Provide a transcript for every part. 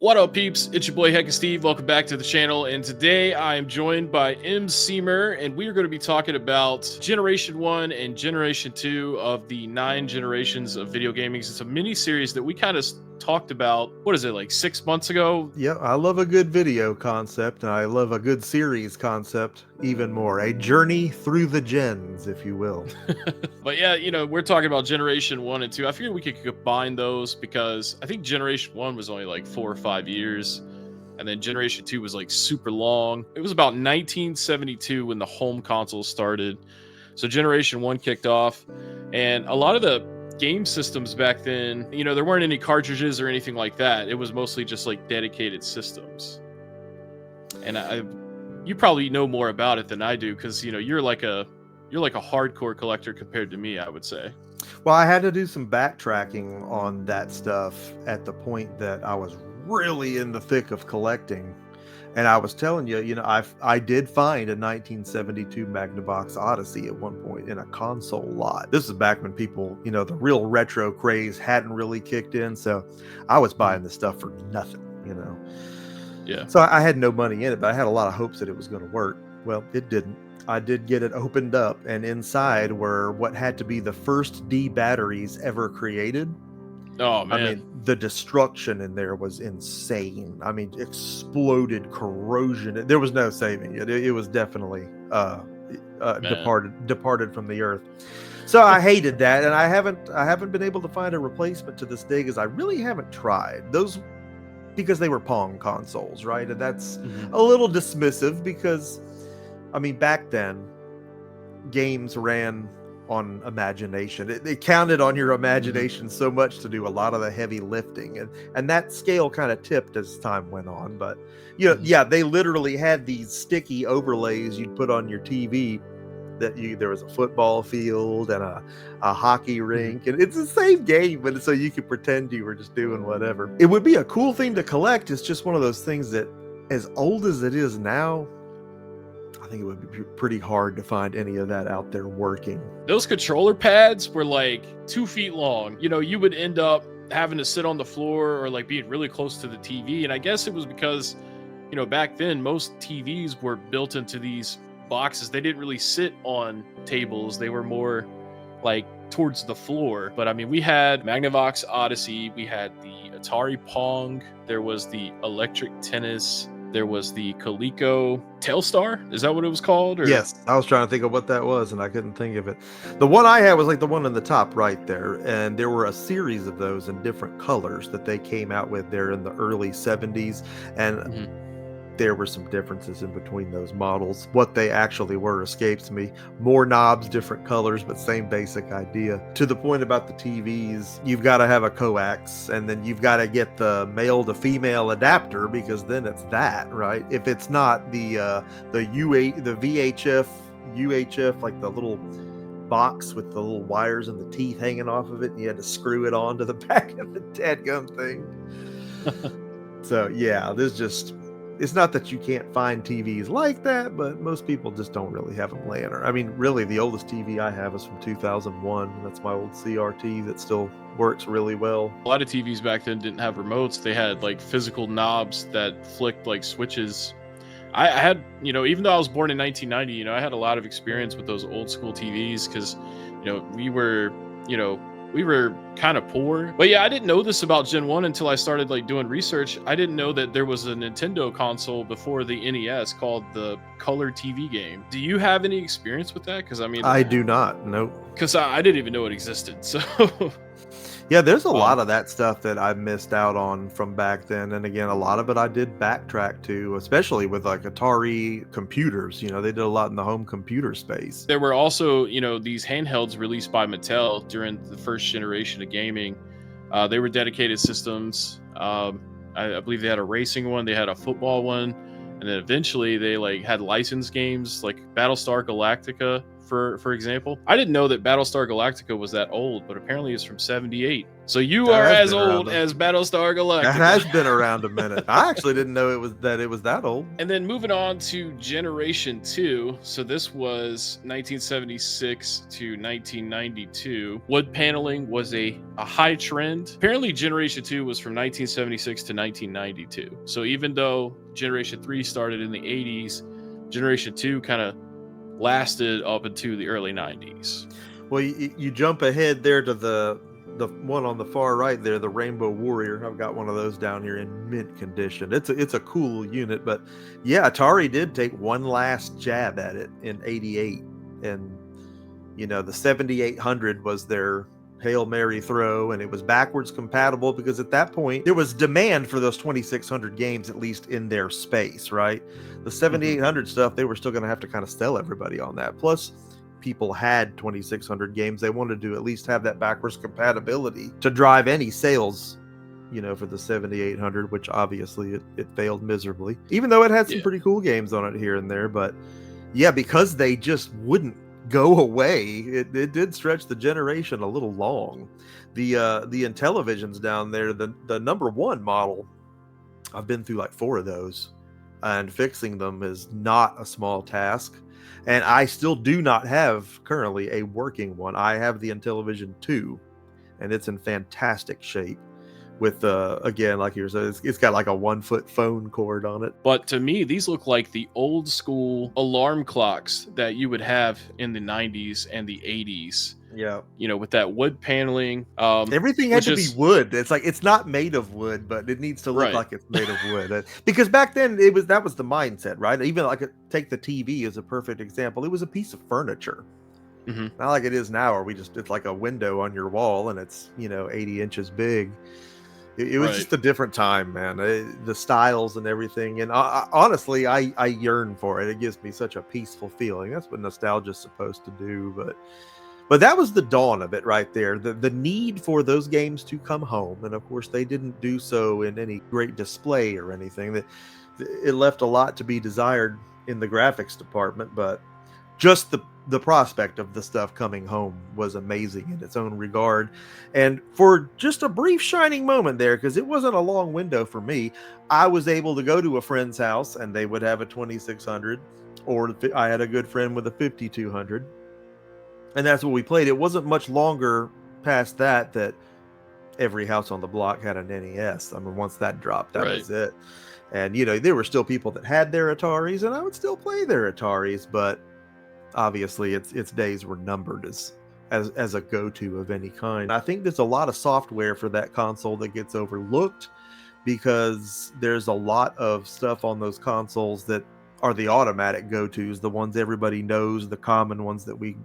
What up, peeps? It's your boy Heckin Steve. Welcome back to the channel. And today I am joined by M. Seamer, and we are going to be talking about Generation 1 and Generation 2 of the 9 generations of video gaming. It's a mini series that we kind of talked about, what is it, like 6 months ago? Yeah, I love a good video concept, and I love a good series concept even more. A journey through the gens, if you will. But yeah, we're talking about Generation 1 and 2. I figured we could combine those because I think Generation 1 was only like 4 or 5 years. And then Generation 2 was like super long. It was about 1972 when the home console started. So Generation 1 kicked off. And a lot of the game systems back then, there weren't any cartridges or anything like that. It was mostly just like dedicated systems. And you probably know more about it than I do because, you're like a hardcore collector compared to me, I would say. Well, I had to do some backtracking on that stuff at the point that I was really in the thick of collecting. And I was telling you, I did find a 1972 Magnavox Odyssey at one point in a console lot. This is back when people, the real retro craze hadn't really kicked in. So I was buying this stuff for nothing, Yeah. So I had no money in it, but I had a lot of hopes that it was going to work. Well, it didn't. I did get it opened up, and inside were what had to be the first D batteries ever created. Oh, man. I mean, the destruction in there was insane. I mean, exploded corrosion. There was no saving it. It was definitely departed from the earth. So I hated that, and I haven't been able to find a replacement to this day because I really haven't tried those, because they were Pong consoles, right? And that's a little dismissive because, I mean, back then games ran on imagination. It counted on your imagination so much to do a lot of the heavy lifting, and that scale kind of tipped as time went on. But yeah, they literally had these sticky overlays you'd put on your TV that there was a football field and a hockey rink, and it's the same game, but so you could pretend you were just doing whatever. It would be a cool thing to collect. It's just one of those things that, as old as it is now, I think it would be pretty hard to find any of that out there working. Those controller pads were like 2 feet long. You would end up having to sit on the floor or like being really close to the TV. And I guess it was because, back then most TVs were built into these boxes. They didn't really sit on tables. They were more like towards the floor. But I mean, we had Magnavox Odyssey. We had the Atari Pong. There was the Electric Tennis. There was the Coleco Telstar. Is that what it was called? Or? Yes, I was trying to think of what that was, and I couldn't think of it. The one I had was like the one in the top right there, and there were a series of those in different colors that they came out with there in the early 70s, and there were some differences in between those models. What they actually were escapes me. More knobs, different colors, but same basic idea. To the point about the TVs, you've got to have a coax, and then you've got to get the male to female adapter, because then it's that, right? If it's not the VHF, UHF, like the little box with the little wires and the teeth hanging off of it, and you had to screw it onto the back of the dadgum thing. So yeah, it's not that you can't find TVs like that, but most people just don't really have them laying around. I mean, really, the oldest TV I have is from 2001. That's my old CRT that still works really well. A lot of TVs back then didn't have remotes. They had like physical knobs that flicked like switches. I had, even though I was born in 1990, I had a lot of experience with those old school TVs because, we were kind of poor. But yeah, I didn't know this about Gen 1 until I started like doing research. I didn't know that there was a Nintendo console before the NES called the Color TV game. Do you have any experience with that? Because I do not. Nope. Because I didn't even know it existed. So yeah, there's a lot of that stuff that I missed out on from back then. And again, a lot of it I did backtrack to, especially with like Atari computers. They did a lot in the home computer space. There were also, these handhelds released by Mattel during the first generation of gaming. They were dedicated systems. I believe they had a racing one. They had a football one. And then eventually they like had licensed games like Battlestar Galactica. for example. I didn't know that Battlestar Galactica was that old, but apparently it's from 78. So you That are has as been around old as Battlestar That has Galactica. been around a minute. I actually didn't know it was that old. And then moving on to Generation 2. So this was 1976 to 1992. Wood paneling was a high trend. Apparently, Generation 2 was from 1976 to 1992. So even though Generation 3 started in the 80s, Generation 2 kind of lasted up into the early 90s. Well, you jump ahead there to the one on the far right there, the Rainbow Warrior. I've got one of those down here in mint condition. It's a cool unit, but yeah, Atari did take one last jab at it in '88, and the 7800 was their Hail Mary throw, and it was backwards compatible because at that point there was demand for those 2600 games, at least in their space, right? The 7800 stuff, they were still going to have to kind of sell everybody on that. Plus, people had 2600 games. They wanted to at least have that backwards compatibility to drive any sales, for the 7800, which obviously it failed miserably, even though it had some pretty cool games on it here and there. But yeah, because they just wouldn't go away, it did stretch the generation a little long. The Intellivisions down there, the number one model, I've been through like 4 of those, and fixing them is not a small task. And I still do not have currently a working one. I have the Intellivision 2, and it's in fantastic shape. With again, like you said, it's got like a 1-foot phone cord on it. But to me, these look like the old school alarm clocks that you would have in the 90s and the 80s. Yeah, with that wood paneling. Everything had to be wood. It's like it's not made of wood, but it needs to look like it's made of wood. Because back then that was the mindset, right? Even like take the TV as a perfect example. It was a piece of furniture. Not like it is now, where it's like a window on your wall and it's 80 inches big. It was just a different time, man. The styles and everything, and honestly, I yearn for it. It gives me such a peaceful feeling. That's what nostalgia is supposed to do. But that was the dawn of it right there. The need for those games to come home, and of course, they didn't do so in any great display or anything. It left a lot to be desired in the graphics department, but just the prospect of the stuff coming home was amazing in its own regard. And for just a brief shining moment there, because it wasn't a long window for me, I was able to go to a friend's house and they would have a 2600, or I had a good friend with a 5200, and that's what we played. It wasn't much longer past that every house on the block had an NES. I mean, once that dropped, that was it. And there were still people that had their Ataris, and I would still play their Ataris, but obviously its days were numbered as a go-to of any kind. I think there's a lot of software for that console that gets overlooked because there's a lot of stuff on those consoles that are the automatic go-tos, the ones everybody knows, the common ones that we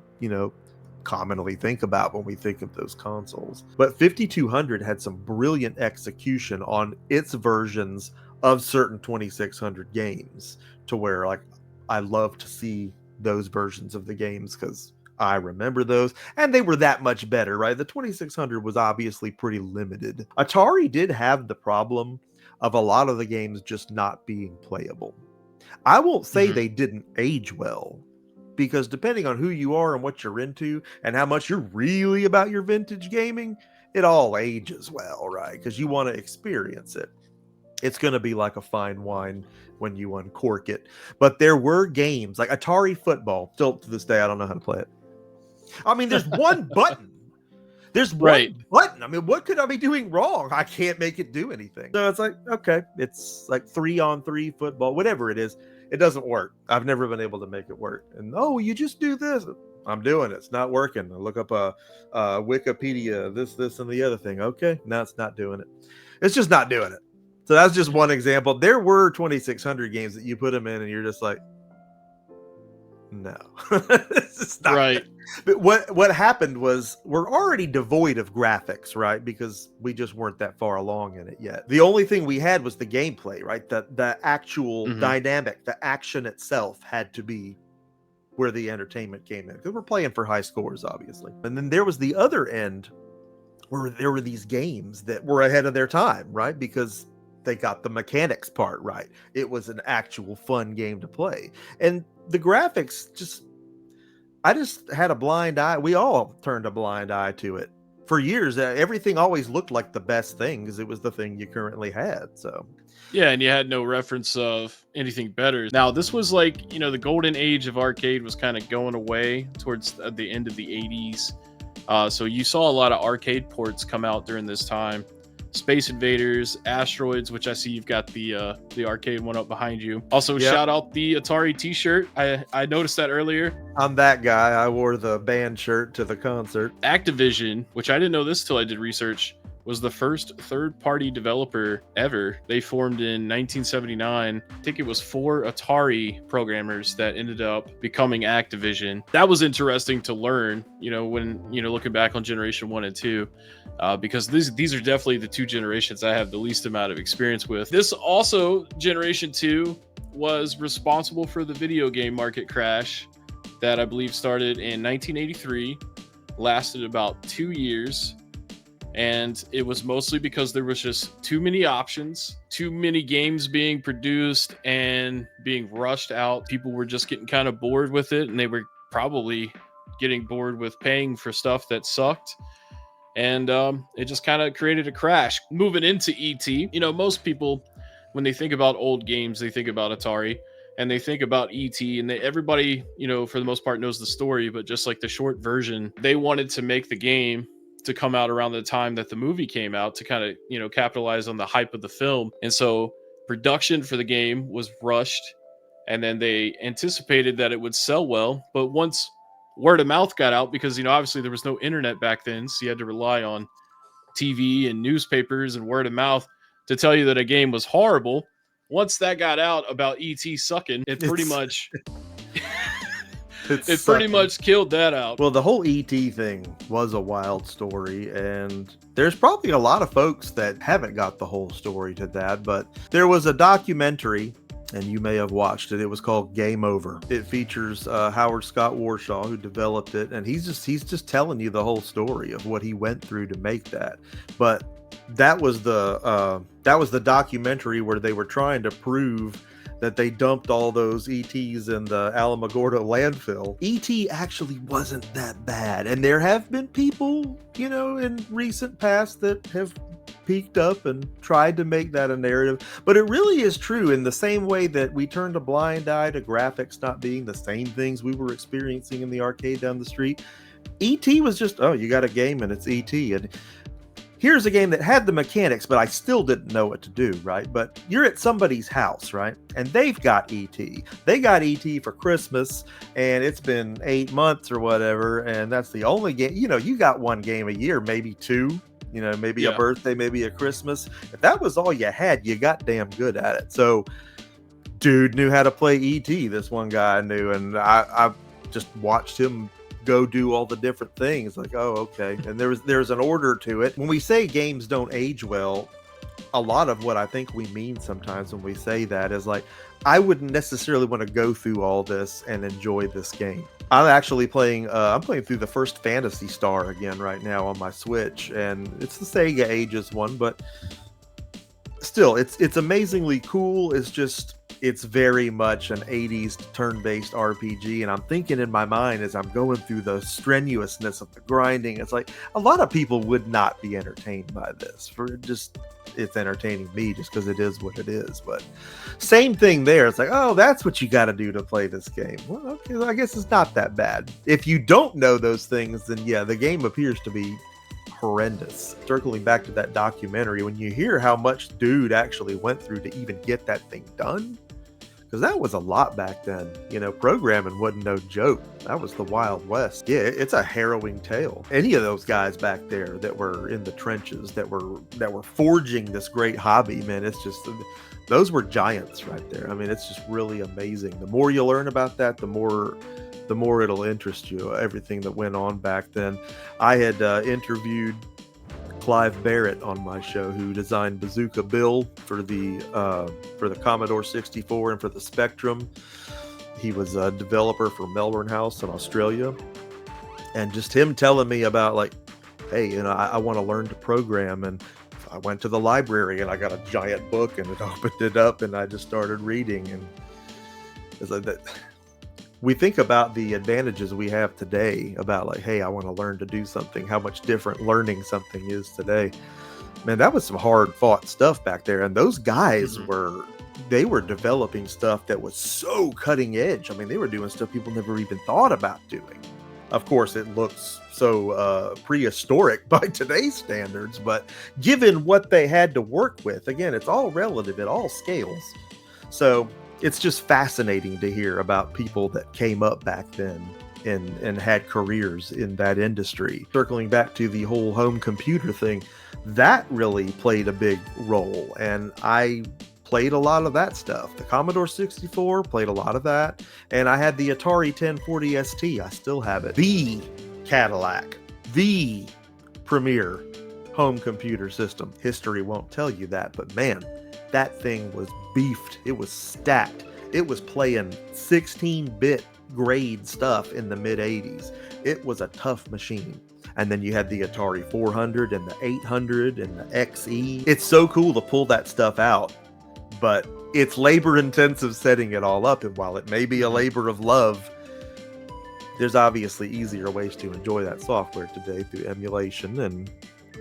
commonly think about when we think of those consoles. But 5200 had some brilliant execution on its versions of certain 2600 games, to where like I love to see those versions of the games because I remember those, and they were that much better, right? The 2600 was obviously pretty limited. Atari did have the problem of a lot of the games just not being playable. I won't say they didn't age well, because depending on who you are and what you're into and how much you're really about your vintage gaming, it all ages well, right? Because you want to experience it. It's going to be like a fine wine when you uncork it. But there were games like Atari Football. Still to this day, I don't know how to play it. I mean, there's one button. There's one button. I mean, what could I be doing wrong? I can't make it do anything. So it's like, okay, it's like 3-on-3 football, whatever it is. It doesn't work. I've never been able to make it work. And you just do this. I'm doing it. It's not working. I look up a Wikipedia, this, and the other thing. Okay, no, it's not doing it. It's just not doing it. So that's just one example. There were 2600 games that you put them in, and you're just like, no, it's not right. But what happened was we're already devoid of graphics, right? Because we just weren't that far along in it yet. The only thing we had was the gameplay, right? The actual dynamic, the action itself had to be where the entertainment came in, because we're playing for high scores, obviously. And then there was the other end where there were these games that were ahead of their time, right? Because they got the mechanics part right. It was an actual fun game to play. And the graphics just, I just had a blind eye. We all turned a blind eye to it for years. Everything always looked like the best thing because it was the thing you currently had. So Yeah, and you had no reference of anything better. Now, this was like, the golden age of arcade was kind of going away towards the end of the 80s. So you saw a lot of arcade ports come out during this time. Space Invaders, Asteroids, which I see you've got the arcade one up behind you. Also, Yep. shout out the Atari T-shirt. I noticed that earlier. I'm that guy. I wore the band shirt to the concert. Activision, which I didn't know this till I did research, was the first third-party developer ever. They formed in 1979. I think it was 4 Atari programmers that ended up becoming Activision. That was interesting to learn, when, looking back on Generation 1 and 2, because these are definitely the 2 generations I have the least amount of experience with. This also, Generation 2, was responsible for the video game market crash that I believe started in 1983, lasted about 2 years. And it was mostly because there was just too many options, too many games being produced and being rushed out. People were just getting kind of bored with it, and they were probably getting bored with paying for stuff that sucked. And it just kind of created a crash. Moving into ET, most people, when they think about old games, they think about Atari and they think about ET, and everybody, for the most part knows the story, but just like the short version, they wanted to make the game to come out around the time that the movie came out to kind of, capitalize on the hype of the film. And so production for the game was rushed, and then they anticipated that it would sell well. But once word of mouth got out, because, obviously there was no internet back then, so you had to rely on TV and newspapers and word of mouth to tell you that a game was horrible. Once that got out about ET sucking, it pretty much pretty much killed that out. Well, the whole ET thing was a wild story, and there's probably a lot of folks that haven't got the whole story to that, but there was a documentary, and you may have watched it. It was called Game Over. It features Howard Scott Warshaw, who developed it, and he's just telling you the whole story of what he went through to make that. But that was the documentary where they were trying to prove that they dumped all those ETs in the Alamogordo landfill. ET actually wasn't that bad. And there have been people, in recent past that have peeked up and tried to make that a narrative. But it really is true in the same way that we turned a blind eye to graphics not being the same things we were experiencing in the arcade down the street. ET was just, oh, you got a game and it's ET. And here's a game that had the mechanics, but I still didn't know what to do, right? But you're at somebody's house, right? And they've got ET. They got ET for Christmas, and it's been 8 months or whatever, and that's the only game. You got one game a year, maybe 2, maybe a birthday, maybe a Christmas. If that was all you had, you got damn good at it. So, dude knew how to play ET, this one guy I knew, and I just watched him go do all the different things. Like, oh, okay. And there's an order to it. When we say games don't age well, a lot of what I think we mean sometimes when we say that is like, I wouldn't necessarily want to go through all this and enjoy this game. I'm actually playing through the first Phantasy Star again right now on my Switch, and it's the Sega Ages one, but still, it's amazingly cool. It's very much an 80s turn-based RPG, and I'm thinking in my mind as I'm going through the strenuousness of the grinding, it's like a lot of people would not be entertained by this. It's entertaining me just because it is what it is. But same thing there. It's like, oh, that's what you got to do to play this game. Well, okay, I guess it's not that bad. If you don't know those things, then yeah, the game appears to be horrendous. Circling back to that documentary, when you hear how much dude actually went through to even get that thing done, because that was a lot back then. Programming wasn't no joke. That was the Wild West. Yeah, it's a harrowing tale. Any of those guys back there that were in the trenches, that were forging this great hobby, man, it's just, those were giants right there. I mean, it's just really amazing. The more you learn about that, the more it'll interest you, everything that went on back then. I had interviewed Clive Barrett on my show, who designed Bazooka Bill for the Commodore 64 and for the Spectrum. He was a developer for Melbourne House in Australia, and just him telling me about, like, hey, I want to learn to program, and I went to the library and I got a giant book and it opened it up and I just started reading, and it's like that. we think about the advantages we have today about like, hey, I want to learn to do something, how much different learning something is today. Man, that was some hard fought stuff back there. And those guys they were developing stuff that was so cutting edge. I mean, they were doing stuff people never even thought about doing. Of course, it looks so prehistoric by today's standards, but given what they had to work with, again, it's all relative, it all scales. So it's just fascinating to hear about people that came up back then and had careers in that industry. Circling back to the whole home computer thing, that really played a big role. And I played a lot of that stuff. The Commodore 64, played a lot of that. And I had the Atari 1040 ST. I still have it. The Cadillac, the premier home computer system. History won't tell you that, but man, that thing was beefed. It was stacked. It was playing 16-bit grade stuff in the mid 80s. It was a tough machine. And then you had the Atari 400 and the 800 and the XE. It's so cool to pull that stuff out, but it's labor intensive setting it all up. And while it may be a labor of love, there's obviously easier ways to enjoy that software today through emulation, and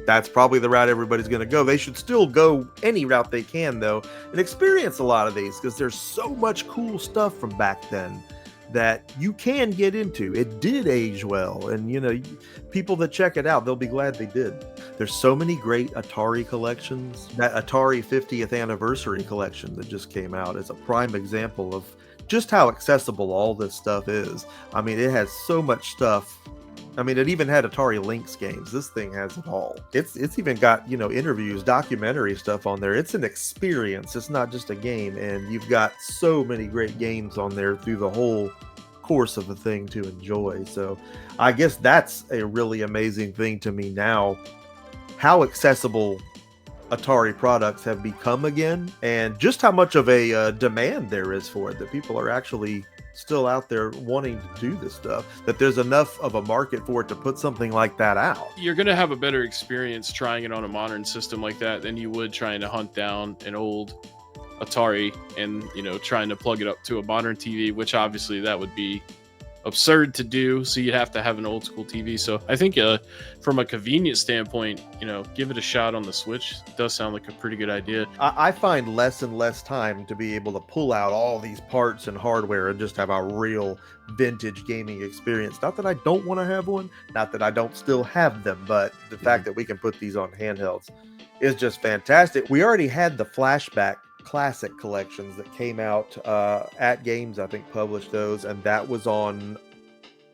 that's probably the route everybody's going to go. They should still go any route they can, though, and experience a lot of these, because there's so much cool stuff from back then that you can get into. It did age well, and you know, people that check it out, they'll be glad they did. There's so many great Atari collections. That Atari 50th anniversary collection that just came out is a prime example of just how accessible all this stuff is. I mean, it has so much stuff. I mean, it even had Atari Lynx games. This thing has it all. It's even got, you know, interviews, documentary stuff on there. It's an experience. It's not just a game. And you've got so many great games on there through the whole course of the thing to enjoy. So I guess that's a really amazing thing to me now, how accessible Atari products have become again, and just how much of a demand there is for it, that people are actually still out there wanting to do this stuff, that there's enough of a market for it to put something like that out. You're going to have a better experience trying it on a modern system like that than you would trying to hunt down an old Atari and, you know, trying to plug it up to a modern TV, which obviously that would be absurd to do. So you'd have to have an old school TV. So I think from a convenience standpoint, you know, give it a shot on the Switch. It does sound like a pretty good idea. I find less and less time to be able to pull out all these parts and hardware and just have a real vintage gaming experience. Not that I don't want to have one, not that I don't still have them, but the fact that we can put these on handhelds is just fantastic. We already had the Flashback Classic collections that came out at Games, I think, published those, and that was on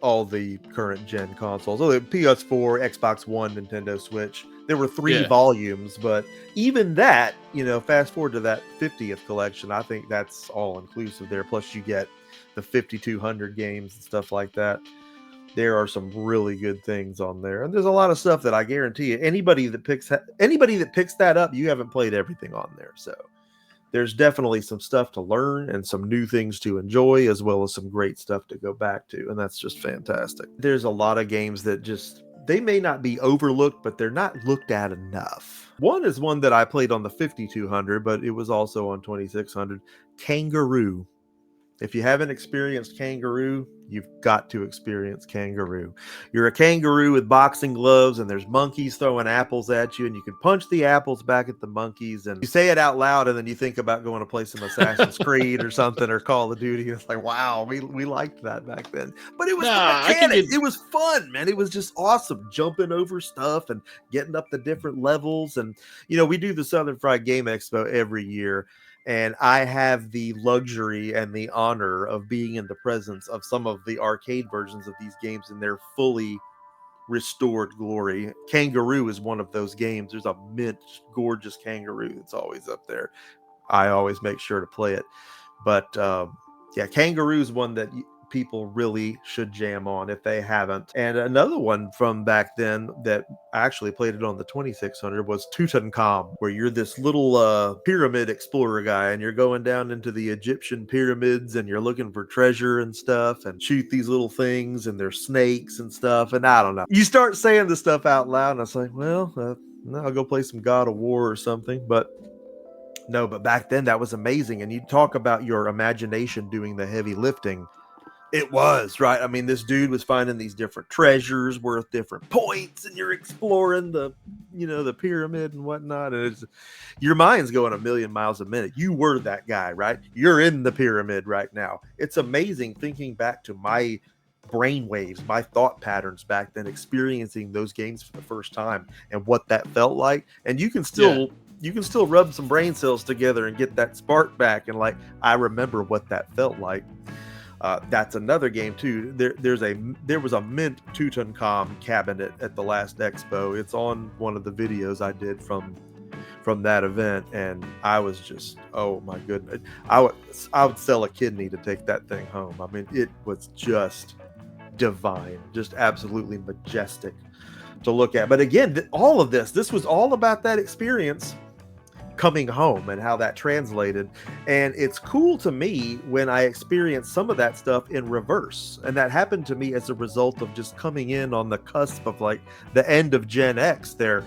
all the current gen consoles. So the PS4, Xbox One, Nintendo Switch. There were 3 volumes, but even that, you know, fast forward to that 50th collection, I think that's all inclusive there. Plus you get the 5200 games and stuff like that. There are some really good things on there, and there's a lot of stuff that I guarantee you, anybody that picks that up, you haven't played everything on there. So there's definitely some stuff to learn and some new things to enjoy, as well as some great stuff to go back to. And that's just fantastic. There's a lot of games that just, they may not be overlooked, but they're not looked at enough. One is one that I played on the 5200, but it was also on 2600, Kangaroo. If you haven't experienced Kangaroo, you've got to experience Kangaroo. You're a kangaroo with boxing gloves, and there's monkeys throwing apples at you, and you can punch the apples back at the monkeys, and you say it out loud, and then you think about going to play some Assassin's Creed or something, or Call of Duty. It's like, wow, we liked that back then. But it was the mechanics. It was fun, man. It was just awesome, jumping over stuff and getting up the different levels. And, you know, we do the Southern Fried Game Expo every year, and I have the luxury and the honor of being in the presence of some of the arcade versions of these games in their fully restored glory. Kangaroo is one of those games. There's a mint, gorgeous Kangaroo that's always up there. I always make sure to play it. But yeah, Kangaroo is one that people really should jam on if they haven't. And another one from back then that I actually played it on the 2600 was Tutankhamun, where you're this little pyramid explorer guy, and you're going down into the Egyptian pyramids, and you're looking for treasure and stuff, and shoot these little things, and there's snakes and stuff, and I don't know. You start saying this stuff out loud, and I was like, well, I'll go play some God of War or something. But no, but back then that was amazing. And you talk about your imagination doing the heavy lifting. It was, right? I mean, this dude was finding these different treasures worth different points, and you're exploring the pyramid and whatnot. And your mind's going a million miles a minute. You were that guy, right? You're in the pyramid right now. It's amazing thinking back to my brain waves, my thought patterns back then, experiencing those games for the first time and what that felt like. And you can still rub some brain cells together and get that spark back. And like, I remember what that felt like. That's another game too. There was a mint Tutankhamun cabinet at the last expo. It's on one of the videos I did from that event, and I was just, oh my goodness, I would sell a kidney to take that thing home. I mean, it was just divine, just absolutely majestic to look at. But again, all of this was all about that experience coming home and how that translated. And it's cool to me when I experience some of that stuff in reverse, and that happened to me as a result of just coming in on the cusp of like the end of Gen X there.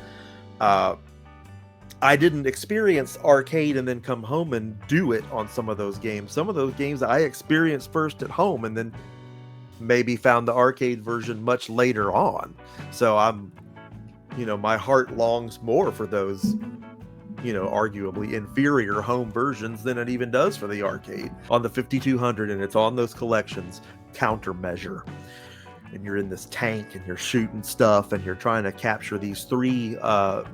I didn't experience arcade and then come home and do it on some of those games. Some of those games I experienced first at home and then maybe found the arcade version much later on. So my heart longs more for those arguably inferior home versions than it even does for the arcade. On the 5200, and it's on those collections, Countermeasure. And you're in this tank and you're shooting stuff and you're trying to capture these 3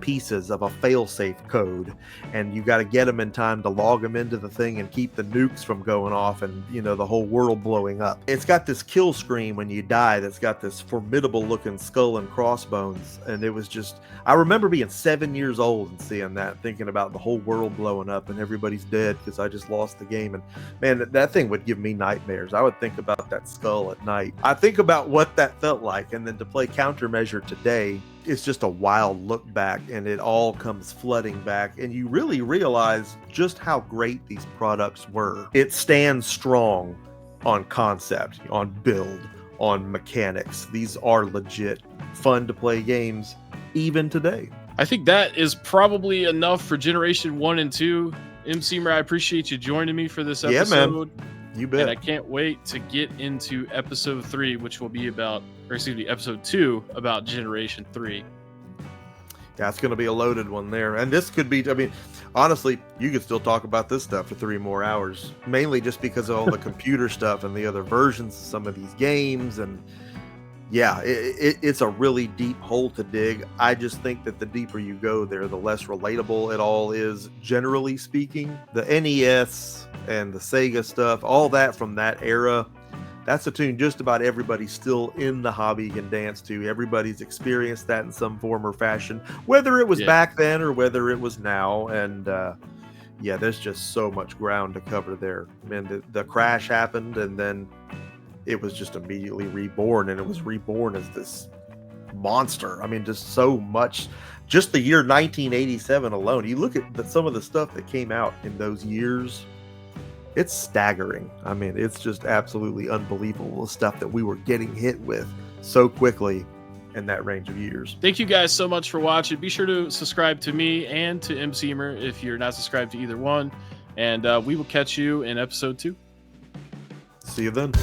pieces of a failsafe code, and you got to get them in time to log them into the thing and keep the nukes from going off and the whole world blowing up. It's got this kill screen when you die that's got this formidable looking skull and crossbones, and it was just, I remember being 7 years old and seeing that, thinking about the whole world blowing up and everybody's dead because I just lost the game. And man, that thing would give me nightmares. I would think about that skull at night. I think about what that felt like, and then to play Countermeasure today, it's just a wild look back, and it all comes flooding back, and you really realize just how great these products were. It stands strong on concept, on build, on mechanics. These are legit fun to play games even today. I think that is probably enough for Generation 1 and 2. MCmer, I appreciate you joining me for this episode. Yeah, man. You bet. And I can't wait to get into episode 3, which will be episode 2 about Generation 3. Yeah, it's going to be a loaded one there. And this could be, I mean, honestly, you could still talk about this stuff for 3 more hours, mainly just because of all the computer stuff and the other versions of some of these games. And yeah, it's a really deep hole to dig. I just think that the deeper you go there, the less relatable it all is, generally speaking. The NES and the Sega stuff, all that from that era, that's a tune just about everybody still in the hobby can dance to. Everybody's experienced that in some form or fashion, whether it was back then or whether it was now. And there's just so much ground to cover there. Man, the crash happened, and then it was just immediately reborn, and it was reborn as this monster. I mean, just so much. Just the year 1987 alone, you look at some of the stuff that came out in those years, it's staggering. I mean, it's just absolutely unbelievable, the stuff that we were getting hit with so quickly in that range of years. Thank you guys so much for watching. Be sure to subscribe to me and to MCmer if you're not subscribed to either one, and we will catch you in episode 2. See you then.